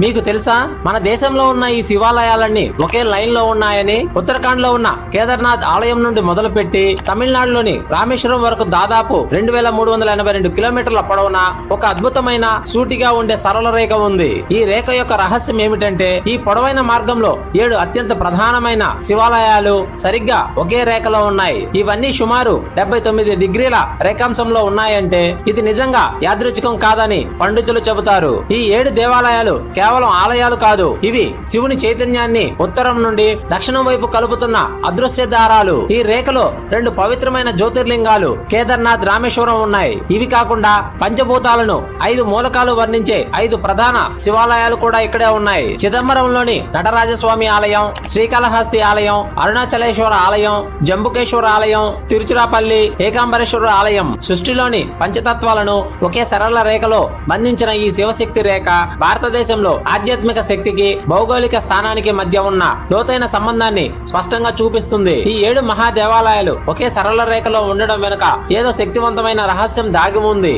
మీకు తెలుసా మన దేశంలో ఉన్న ఈ శివాలయాలన్నీ ఒకే లైన్ లో ఉన్నాయని? ఉత్తరాఖండ్ లో ఉన్న కేదార్నాథ్ ఆలయం నుండి మొదలుపెట్టి తమిళనాడులోని రామేశ్వరం వరకు దాదాపు 2382 కిలోమీటర్ల పొడవున ఒక అద్భుతమైన సూటిగా ఉండే సరళ రేఖ ఉంది. ఈ రేఖ యొక్క రహస్యం ఏమిటంటే ఈ పొడవైన మార్గంలో 7 అత్యంత ప్రధానమైన శివాలయాలు సరిగ్గా ఒకే రేఖలో ఉన్నాయి. ఇవన్నీ సుమారు 79 డిగ్రీల రేఖాంశంలో ఉన్నాయంటే ఇది నిజంగా యాదృచ్ఛికం కాదని పండితులు చెబుతారు. ఈ 7 దేవాలయాలు కేవలం ఆలయాలు కాదు, ఇవి శివుని చైతన్యాన్ని ఉత్తరం నుండి దక్షిణం వైపు కలుపుతున్న అదృశ్య దారాలు. ఈ రేఖలో 2 పవిత్రమైన జ్యోతిర్లింగాలు కేదార్నాథ్, రామేశ్వరం ఉన్నాయి. ఇవి కాకుండా పంచభూతాలను 5 మూలకాలు వర్ణించే 5 ప్రధాన శివాలయాలు కూడా ఇక్కడే ఉన్నాయి. చిదంబరంలోని నటరాజస్వామి ఆలయం, శ్రీకాళహస్తి ఆలయం, అరుణాచలేశ్వర ఆలయం, జంబుకేశ్వర ఆలయం, తిరుచిరాపల్లి ఏకాంబరేశ్వర ఆలయం. సృష్టిలోని పంచతత్వాలను ఒకే సరళ రేఖలో బంధించిన ఈ శివశక్తి రేఖ భారతదేశంలో ఆధ్యాత్మిక శక్తికి, భౌగోళిక స్థానానికి మధ్య ఉన్న లోతైన సంబంధాన్ని స్పష్టంగా చూపిస్తుంది. ఈ 7 మహా దేవాలయాలు ఒకే సరళ రేఖలో ఉండడం వెనుక ఏదో శక్తివంతమైన రహస్యం దాగి ఉంది.